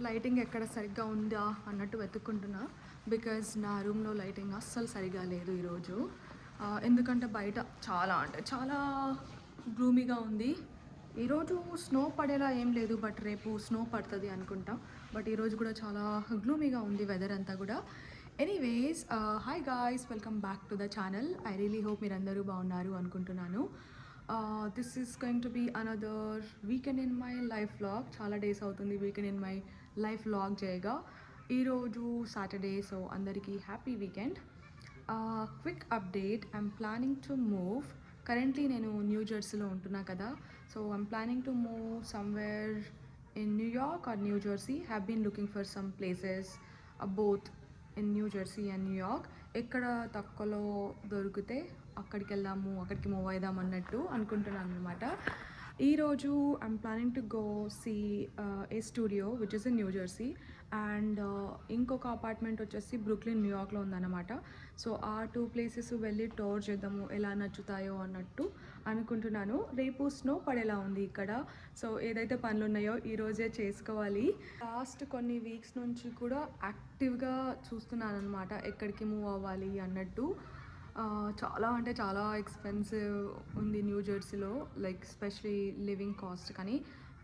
Lighting ఎక్కడ సరిగ్గా ఉందా అన్నట్టు వెతుక్కుంటున్నా. బికాజ్ నా రూమ్లో లైటింగ్ అస్సలు సరిగా లేదు ఈరోజు. ఎందుకంటే బయట చాలా అంటే చాలా గ్లూమీగా ఉంది. ఈరోజు స్నో పడేలా ఏం లేదు, బట్ రేపు స్నో పడుతుంది అనుకుంటా. బట్ ఈరోజు కూడా చాలా గ్లూమీగా ఉంది వెదర్ అంతా కూడా. Anyways, hi guys, welcome back to the channel. I really hope మీరందరూ బాగున్నారు అనుకుంటున్నాను. This is going to be another weekend in my life vlog. చాలా డేస్ అవుతుంది weekend in my life vlog చేయగా. ఈరోజు సాటర్డే, సో అందరికీ happy weekend. Quick update, I'm planning to move. Currently నేను New జెర్సీలో ఉంటున్నా కదా, so I'm planning to move somewhere in New York or New Jersey. Have been looking for some places both in New Jersey and New York. ఎక్కడ తక్కువలో దొరికితే అక్కడికి వెళ్దాము, అక్కడికి మూవ్ అవుదాం అన్నట్టు అనుకుంటున్నాను అనమాట. ఈరోజు I'm planning to go see a studio which is in New Jersey, and ఇంకొక అపార్ట్మెంట్ వచ్చేసి బ్రూక్లిన్ న్యూయార్క్లో ఉందన్నమాట. సో ఆ 2 ప్లేసెస్ వెళ్ళి టూర్ చేద్దాము, ఎలా నచ్చుతాయో అన్నట్టు అనుకుంటున్నాను. రేపు స్నో పడేలా ఉంది ఇక్కడ, సో ఏదైతే పనులు ఉన్నాయో ఈరోజే చేసుకోవాలి. లాస్ట్ కొన్ని వీక్స్ నుంచి కూడా యాక్టివ్గా చూస్తున్నాను అనమాట ఎక్కడికి మూవ్ అవ్వాలి అన్నట్టు. చాలా అంటే చాలా ఎక్స్పెన్సివ్ ఉంది న్యూ జెర్సీలో, లైక్ స్పెషలీ లివింగ్ కాస్ట్. కానీ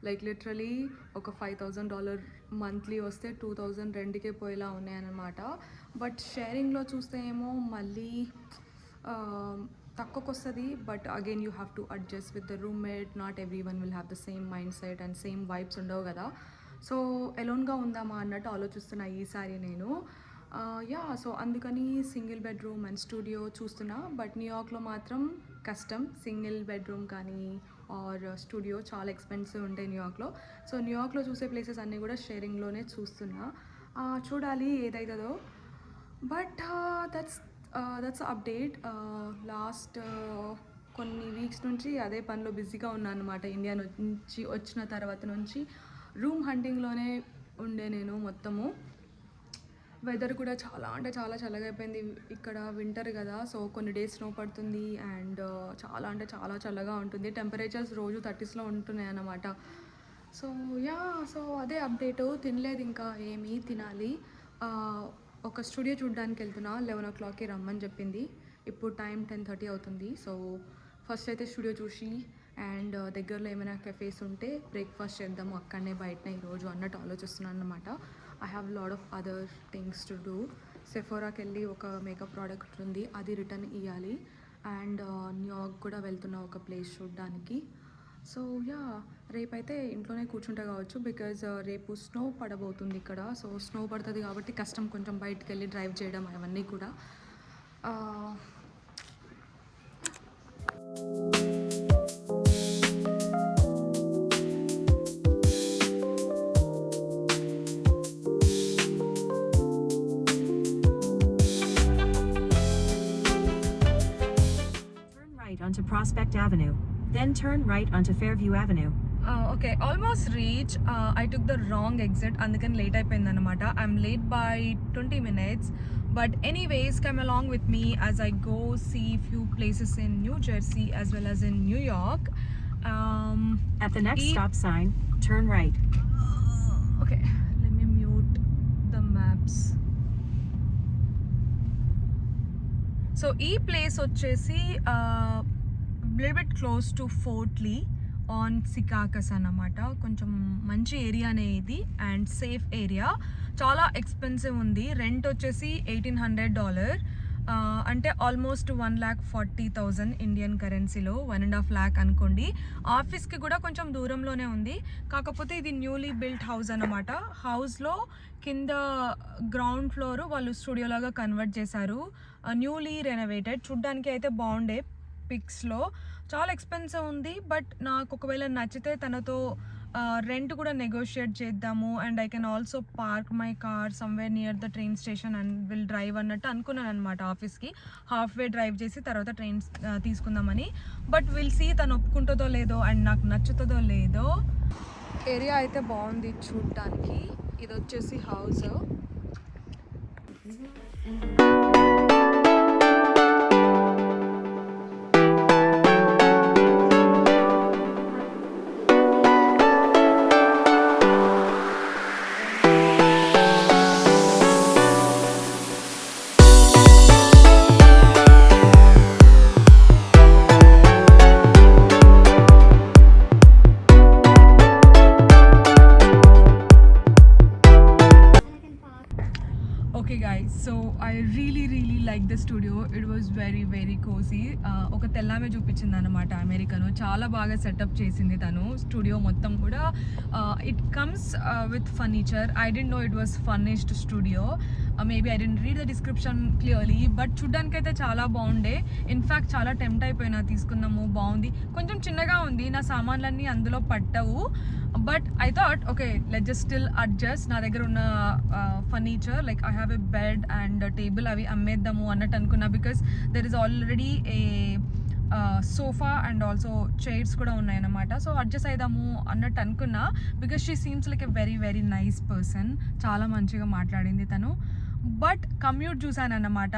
లైక్ లిటరలీ ఒక $5,000 మంత్లీ వస్తే 2,000 రెంట్కే పోయేలా ఉన్నాయన్నమాట. బట్ షేరింగ్లో చూస్తే ఏమో మళ్ళీ తక్కువకి వస్తుంది. But again you have to adjust with the roommate. Not every one will have the same mind set and same vibes ఉండవు కదా. సో ఎలోన్గా ఉందామా అన్నట్టు ఆలోచిస్తున్నా ఈసారి నేను. సో అందుకని సింగిల్ బెడ్రూమ్ అండ్ స్టూడియో చూస్తున్నా. బట్ న్యూయార్క్లో మాత్రం కష్టం, సింగిల్ బెడ్రూమ్ కానీ ఆర్ స్టూడియో చాలా ఎక్స్పెన్సివ్ ఉంటాయి న్యూయార్క్లో. సో న్యూయార్క్లో చూసే ప్లేసెస్ అన్నీ కూడా షేరింగ్లోనే చూస్తున్నా. చూడాలి ఏదైతుందో. But that's update. లాస్ట్ కొన్ని వీక్స్ నుంచి అదే పనిలో బిజీగా ఉన్నాను అనమాట. ఇండియా నుంచి వచ్చిన తర్వాత నుంచి రూమ్ హంటింగ్లోనే ఉండే నేను మొత్తము. వెదర్ కూడా చాలా అంటే చాలా చల్లగా అయిపోయింది. ఇక్కడ వింటర్ కదా, సో కొన్ని డేస్ స్నో పడుతుంది అండ్ చాలా అంటే చాలా చల్లగా ఉంటుంది. టెంపరేచర్స్ రోజు 30sలో ఉంటున్నాయి అన్నమాట. సో అదే అప్డేటు. తినలేదు ఇంకా, ఏమీ తినాలి. ఒక స్టూడియో చూడడానికి వెళ్తున్నా, 11 o'clockకి రమ్మని చెప్పింది. ఇప్పుడు టైం 10:30 అవుతుంది. సో ఫస్ట్ అయితే స్టూడియో చూసి అండ్ దగ్గరలో ఏమైనా కెఫేస్ ఉంటే బ్రేక్ఫాస్ట్ చేద్దాము అక్కడనే బయటనే ఈరోజు అన్నట్టు ఆలోచిస్తున్నాను అనమాట. I have lot of other things to do. సెఫోరాకి వెళ్ళి ఒక మేకప్ ప్రోడక్ట్ ఉంది, అది రిటర్న్ ఇవ్వాలి. అండ్ న్యూయార్క్ కూడా వెళ్తున్నా ఒక ప్లేస్ చూడడానికి. సో రేపైతే ఇంట్లోనే కూర్చుంటా కావచ్చు, బికాజ్ రేపు స్నో పడబోతుంది ఇక్కడ. సో స్నో పడుతుంది కాబట్టి కష్టం కొంచెం బయటకు వెళ్ళి డ్రైవ్ చేయడం అవన్నీ కూడా. Onto Prospect Avenue, then turn right onto Fairview Avenue. Okay, almost reach. I took the wrong exit, అందుకని లేట్ అయిపోయింది అనమాట. I'm late by 20 minutes. But anyways, come along with me as I go see few places in New Jersey as well as in New York. At the next stop sign, turn right. Okay, let me mute the maps. So ఈ place వచ్చేసి little bit close to Fort Lee on Secaucus అన్నమాట. కొంచెం మంచి ఏరియానే ఇది and safe area. చాలా expensive ఉంది. Rent వచ్చేసి $1,800, అంటే ఆల్మోస్ట్ 1,40,000 ఇండియన్ కరెన్సీలో, 1.5 lakh అనుకోండి. ఆఫీస్కి కూడా కొంచెం దూరంలోనే ఉంది. కాకపోతే ఇది న్యూలీ బిల్ట్ హౌస్ అన్నమాట. హౌస్లో కింద గ్రౌండ్ ఫ్లోర్ వాళ్ళు స్టూడియో లాగా కన్వర్ట్ చేశారు. Newly renovated. చూడ్డానికి అయితే బాగుండే పిక్స్లో. చాలా ఎక్స్పెన్సివ్ ఉంది. బట్ నాకు ఒకవేళ నచ్చితే తనతో రెంట్ కూడా నెగోషియేట్ చేద్దాము and I can also park my car somewhere near the train station and will drive అన్నట్టు అనుకున్నాను అనమాట. ఆఫీస్కి హాఫ్ వే డ్రైవ్ చేసి తర్వాత ట్రైన్ తీసుకుందామని. బట్ విల్ సీ తను ఒప్పుకుంటుందో లేదో అండ్ నాకు నచ్చుతుందో లేదో. ఏరియా అయితే బాగుంది చూడటానికి. ఇది వచ్చేసి house. So I really like the studio. It was very cosy. ఒక తెల్లామే చూపించింది అనమాట అమెరికను. చాలా బాగా సెటప్ చేసింది తను స్టూడియో మొత్తం కూడా. It comes with furniture. I didn't know it was furnished studio. Maybe I didn't read the description clearly, but చూడ్డానికైతే చాలా బాగుండే. ఇన్ఫ్యాక్ట్ చాలా టెంప్ట్ అయిపోయినా, తీసుకుందాము బాగుంది. కొంచెం చిన్నగా ఉంది, నా సామాన్లన్నీ అందులో పట్టవు. But I thought okay let just still adjust. నా దగ్గర ఉన్న furniture like I have a bed and table అవి అమ్మేద్దాము అన్నట్టు అనుకున్నా. Because there is already A sofa and also chairs కూడా ఉన్నాయన్నమాట. సో అడ్జస్ట్ అయిదాము అన్నట్టు అనుకున్నా. Because she seems like a very nice person. చాలా మంచిగా మాట్లాడింది తను. బట్ కమ్యూట్ చూసాను అన్నమాట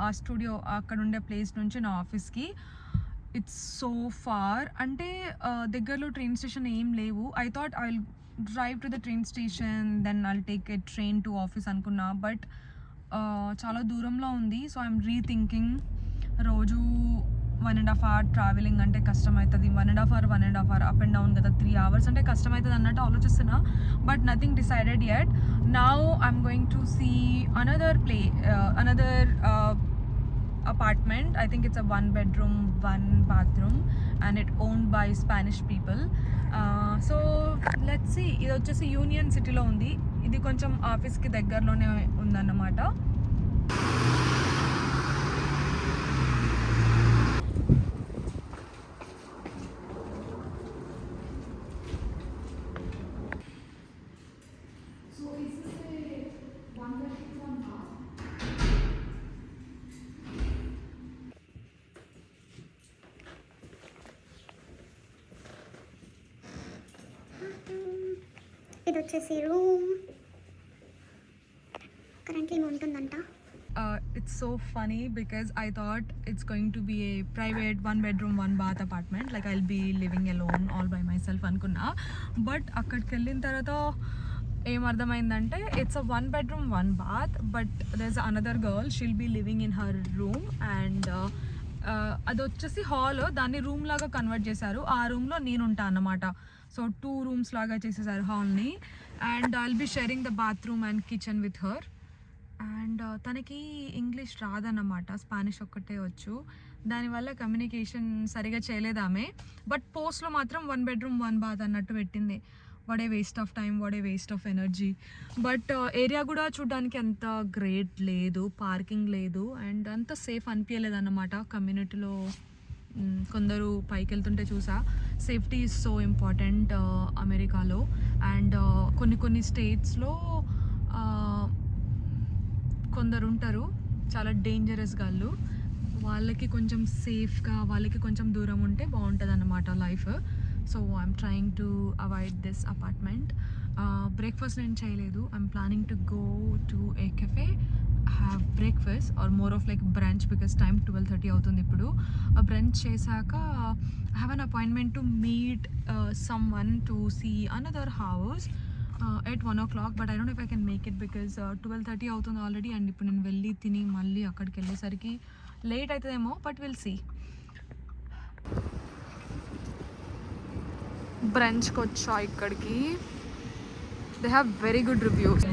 ఆ స్టూడియో అక్కడ ఉండే ప్లేస్ నుంచి నా ఆఫీస్కి. It's so far. అంటే దగ్గరలో ట్రైన్ స్టేషన్ ఏం లేవు. I thought I will drive to the train station, then I'll take a train to office అనుకున్నా. బట్ చాలా దూరంలో ఉంది. So I'm rethinking. రోజు 1.5 hour ట్రావెలింగ్ అంటే కష్టం అవుతుంది. 1.5 hour అప్ అండ్ డౌన్ కదా, 3 hours అంటే కష్టం అవుతుంది అన్నట్టు ఆలోచిస్తున్నా. But nothing decided yet. Now I'm going to see another apartment. I think it's a 1 bedroom 1 bathroom and it owned by Spanish people. So let's see. ఇది వచ్చేసి union సిటీలో ఉంది. ఇది కొంచెం ఆఫీస్కి దగ్గరలోనే ఉందన్నమాట. ఇది వచ్చేసి రూమ్. కరెంట్లీ ఉంటుందంట. It's so funny because I thought it's going to be a private 1 bedroom 1 bath apartment, like I'll be living alone all by myself అనుకున్నా. బట్ అక్కడికి వెళ్ళిన తర్వాత ఏమర్థమైందంటే it's a 1 bedroom 1 bath, but there's another girl, she'll be living in her room and అది వచ్చేసి hall, దాన్ని room లాగా convert చేశారు. ఆ రూమ్లో నేను ఉంటాను అన్నమాట. సో 2 rooms లాగా చేసేసారు హాల్ని. And I'll be sharing the bathroom and kitchen with her. And తనకి ఇంగ్లీష్ రాదన్నమాట, స్పానిష్ ఒక్కటే వచ్చు. దానివల్ల కమ్యూనికేషన్ సరిగా చేయలేదు ఆమె. బట్ పోస్ట్లో మాత్రం 1 bedroom 1 bath అన్నట్టు పెట్టింది. What a waste of time, what a waste of energy. But area కూడా చూడడానికి అంత గ్రేట్ లేదు, పార్కింగ్ లేదు అండ్ అంత సేఫ్ అనిపించలేదు అన్నమాట. కమ్యూనిటీలో కొందరు పైకి వెళ్తుంటే చూసా. సేఫ్టీ ఈజ్ సో ఇంపార్టెంట్ అమెరికాలో. అండ్ కొన్ని స్టేట్స్లో కొందరు ఉంటారు చాలా డేంజరస్ గాళ్ళు. వాళ్ళకి కొంచెం సేఫ్గా, వాళ్ళకి కొంచెం దూరం ఉంటే బాగుంటుంది అన్నమాట life. So I'm trying to avoid this apartment. Breakfast నేను చేయలేదు. I'm planning to go to a cafe, have breakfast or more of like brunch, because time 12:30 అవుతుంది ఇప్పుడు. బ్రంచ్ చేశాక I have an appointment to meet someone to see another house at 1 o'clock, but I don't know if I can make it because 12:30 అవుతుంది already. And ఇప్పుడు నేను వెళ్ళి తిని మళ్ళీ అక్కడికి వెళ్ళేసరికి లేట్ అవుతుందేమో, బట్ విల్ సీ. బ్రంచ్కి వచ్చా ఇక్కడికి. They have very good reviews.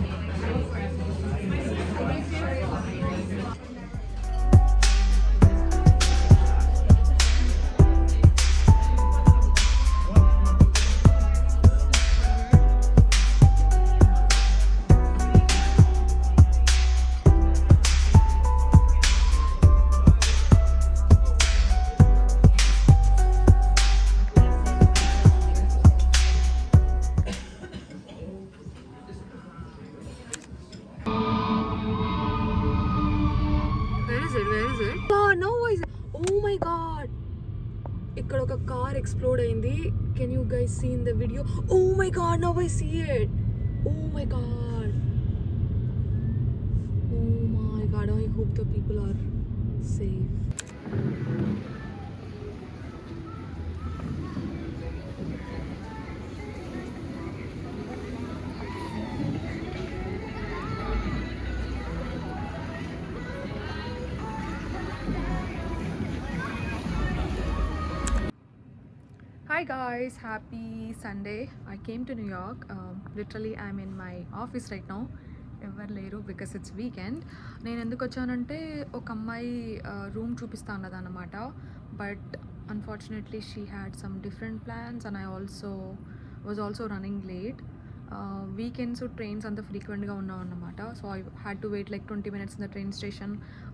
ఇక్కడ ఒక కార్ ఎక్స్ప్లోడ్ అయింది. Can you guys see in the video? Oh my God, now I see it. Oh my God, oh my God. I hope the people are safe. Hi guys, happy Sunday. I came to New York. Literally I'm in my office right now. ఎవరు లేరు because it's weekend. నేను ఎందుకు వచ్చానంటే ఒక అమ్మాయి room చూపిస్తా అన్నదన్నమాట. But unfortunately she had some different plans and I was also running late. Weekends trains అంత ఫ్రీక్వెంట్గా ఉన్నాం అన్నమాట. So I had to wait like 20 minutes in the train station.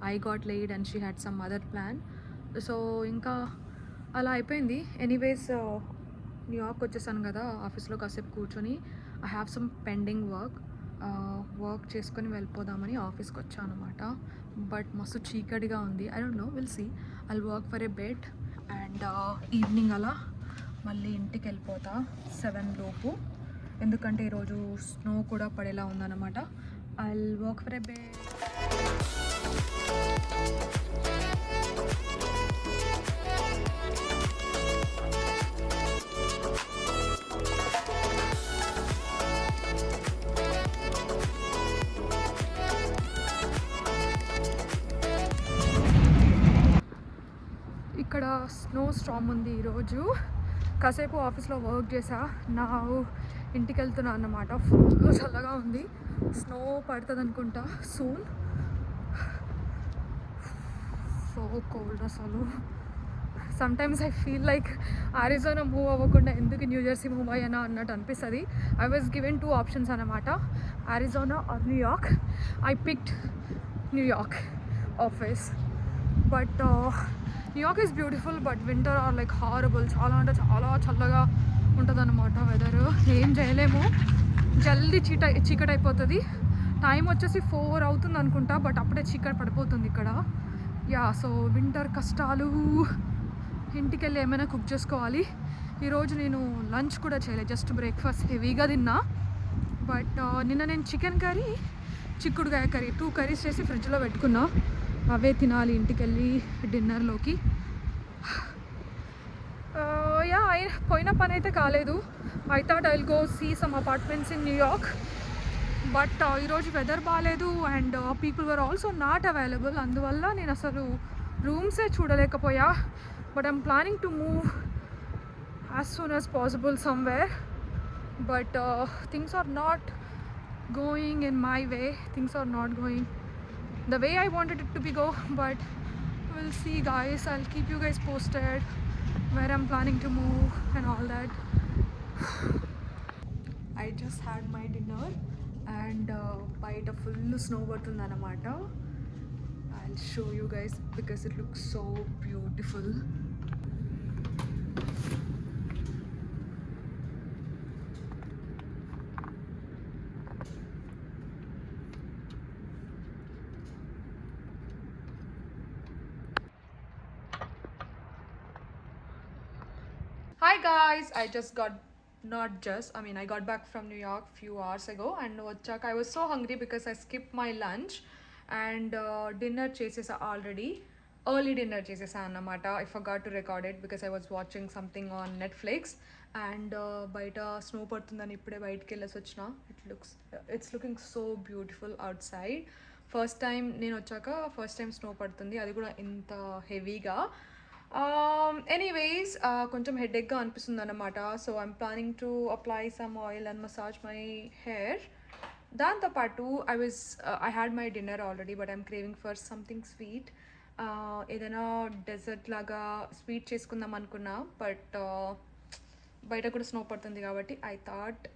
I got late and she had some other plan. So ఇంకా అలా అయిపోయింది. Anyways New York వచ్చేసాను కదా, ఆఫీస్లో కాసేపు కూర్చొని I have some pending work చేసుకొని వెళ్ళిపోదామని ఆఫీస్కి వచ్చాను అనమాట. బట్ మస్తు చీకటిగా ఉంది. I don't know, will see. I'll work for a bit and evening అలా మళ్ళీ ఇంటికి వెళ్ళిపోతా 7 లోపు. ఎందుకంటే ఈరోజు స్నో కూడా పడేలా ఉందన్నమాట. I'll work for a bit. ఇక్కడ స్నో స్టార్మ్ ఉంది ఈరోజు. కాసేపు ఆఫీస్లో వర్క్ చేసా, నా ఇంటికి వెళ్తున్నా అన్నమాట. ఫుల్ చల్లగా ఉంది. స్నో పడుతుంది అనుకుంటా సూన్. సో కోల్డ్ అసలు. Sometimes I feel like Arizona move అవ్వకుండా ఎందుకు న్యూ జెర్సీ మూవ్ అయ్యానా అన్నట్టు అనిపిస్తుంది. ఐ వాజ్ గివెన్ 2 options అన్నమాట, Arizona or New York. I picked New York office. But New York is beautiful but winter are like horrible. చాలా అంటే చాలా చల్లగా ఉంటుంది అన్నమాట వెదర్. ఏం చేయలేము, జల్దీ చీకటి అయిపోతుంది. టైం వచ్చేసి 4 అవుతుంది అనుకుంటా, బట్ అప్పుడే చీకటి పడిపోతుంది ఇక్కడ. యా, సో వింటర్ కష్టాలు. ఇంటికి వెళ్ళి ఏమైనా కుక్ చేసుకోవాలి. ఈరోజు నేను లంచ్ కూడా చేయలేదు, జస్ట్ బ్రేక్ఫాస్ట్ హెవీగా తిన్నా. బట్ నిన్న నేను చికెన్ కర్రీ, చిక్కుడుకాయ కర్రీ 2 curries చేసి ఫ్రిడ్జ్లో పెట్టుకున్నా. అవే తినాలి ఇంటికి వెళ్ళి డిన్నర్లోకి. యా, పోయిన పని అయితే కాలేదు. I thought I'll go see some apartments in New York. But ఈరోజు వెదర్ బాగాలేదు and people were also not available. అందువల్ల నేను అసలు రూమ్సే చూడలేకపోయా. But I'm planning to move as soon as possible somewhere. But things are not going in my way. Things are not going the way I wanted it to be go, but we'll see guys. I'll keep you guys posted where I'm planning to move and all that. I just had my dinner and bite a full snow pattundi anamata. I'll show you guys because it looks so beautiful. Hi guys, I got back from New York few hours ago and I was so hungry because I skipped my lunch and dinner chesesa already. Early dinner chesesa annamata. I forgot to record it because I was watching something on Netflix and baita snow padtundani ippude bayitiki ellesi vachina. It's looking so beautiful outside. First time snow padtundi, adi kuda inta heavy ga. Anyways, కొంచెం హెడేక్గా అనిపిస్తుంది అన్నమాట. So I'm planning to apply some oil and massage my hair. దాంతోపాటు I had my dinner already but I'm craving for something sweet. ఏదైనా dessert లాగా sweet చేసుకుందాం అనుకున్నా, but బయట కూడా స్నో పడుతుంది కాబట్టి I thought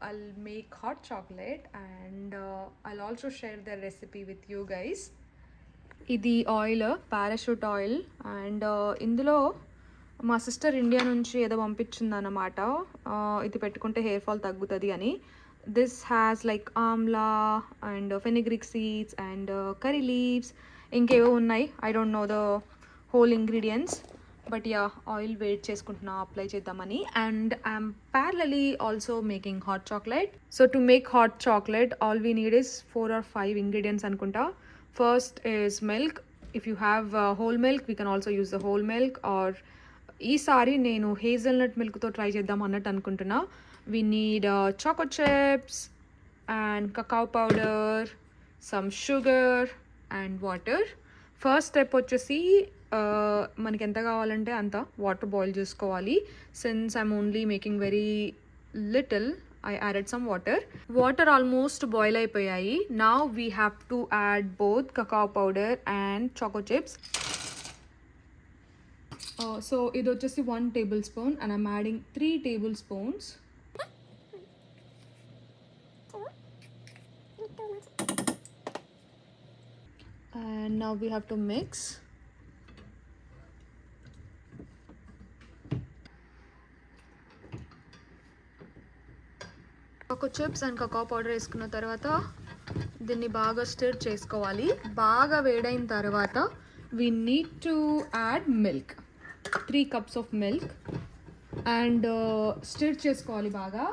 I'll make hot chocolate and I'll also share the recipe with you guys. ఇది ఆయిల్, పారాషూట్ ఆయిల్ అండ్ ఇందులో మా సిస్టర్ ఇండియా నుంచి ఏదో పంపించింది అన్నమాట. ఇది పెట్టుకుంటే హెయిర్ ఫాల్ తగ్గుతుంది అని. This has like amla and fenugreek seeds and curry leaves, ఇంకేవో ఉన్నాయి. I don't know the whole ingredients, but yeah, oil wait చేసుకుంటున్నా అప్లై చేద్దామని. And I'm parallelly also making hot chocolate. So to make hot chocolate all we need is 4 or 5 ingredients అనుకుంటా. First is milk. If you have whole milk, we can also use the whole milk. Or ఈసారి నేను hazelnut milkతో try చేద్దాం అన్నట్టు అనుకుంటున్నా. We need choco chips and cacao powder, some sugar and water. First step వచ్చేసి మనకి ఎంత కావాలంటే అంత వాటర్ బాయిల్ చేసుకోవాలి. Since I'm only making very little, I added some water. Water almost boil అయిపోయాయి. Now we have to add both cacao powder and choco chips. So ఇది వచ్చేసి 1 tablespoon and I'm adding 3 tablespoons. And now we have to mix. Cocoa chips and cocoa powder వేసుకున్న తర్వాత దీన్ని బాగా stir చేసుకోవాలి. బాగా వేడైన తర్వాత we need to add milk, 3 cups of milk and stir చేసుకోవాలి బాగా.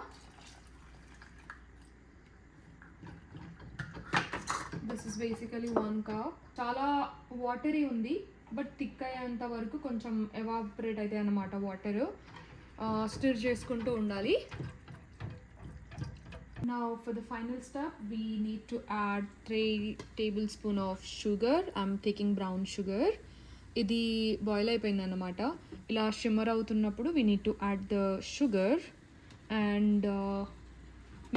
This is basically 1 cup. చాలా వాటరీ ఉంది బట్ థిక్ అయ్యేంత వరకు కొంచెం ఎవాపరేట్ అవుతాయి అన్నమాట వాటర్. స్టిర్ చేసుకుంటూ ఉండాలి. Now for the final step we need to add 3 tablespoons of sugar. I'm taking brown sugar. ఇది బాయిల్ అయిపోయింది అన్నమాట. ఇలా షిమ్మర్ అవుతున్నప్పుడు we need to add the sugar and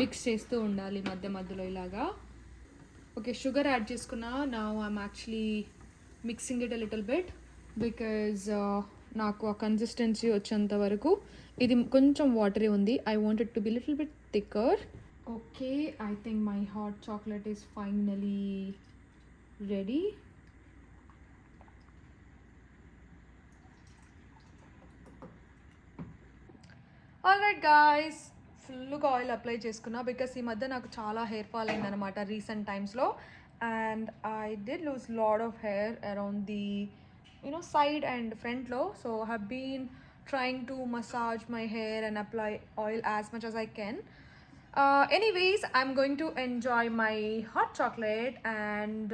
mix చేస్తూ ఉండాలి మధ్య మధ్యలో ఇలాగా. ఓకే, షుగర్ యాడ్ చేసుకున్నా. now I'm actually mixing it a little bit because నాకు ఆ కన్సిస్టెన్సీ వచ్చేంత వరకు ఇది కొంచెం వాటరీ ఉంది. I want it to be little bit thicker. Okay, I think my hot chocolate is finally ready. Alright guys, ఫుల్గా oil apply చేసుకున్నా because ఈ మధ్య నాకు చాలా హెయిర్ ఫాల్ అయిందనమాట రీసెంట్ టైమ్స్లో. And I did lose lot of hair around the side and ఫ్రంట్లో. So I have been trying to massage my hair and apply oil as much as I can. Anyways, I'm going to enjoy my hot chocolate and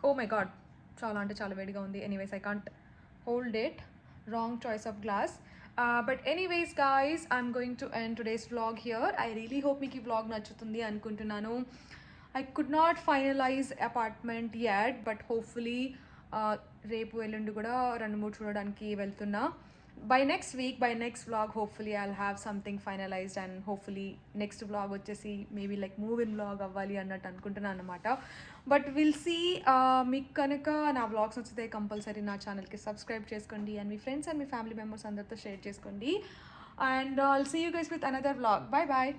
oh my god, చాలా అంటే చాలా వేడిగా ఉంది. Anyways, I can't hold it. Wrong choice of glass. But anyways guys, I'm going to end today's vlog here. I really hope మీకు ఈ vlog నచ్చుతుంది అనుకుంటున్నాను. I could not finalize apartment yet, but hopefully రేపు ఎల్లుండి కూడా 2-3 చూడడానికి వెళ్తున్నా. By next week, by next vlog, hopefully I'll have something finalized and hopefully next vlog వచ్చేసి maybe like move in vlog అవ్వాలి అన్నట్టు అనుకుంటున్నాను అనమాట. But will see. మీకు కనుక నా వ్లాగ్స్ నచ్చితే కంపల్సరీ నా ఛానల్కి సబ్స్క్రైబ్ చేసుకోండి and me friends and me family members అందరితో షేర్ చేసుకోండి. And I'll see you guys with another vlog. Bye bye.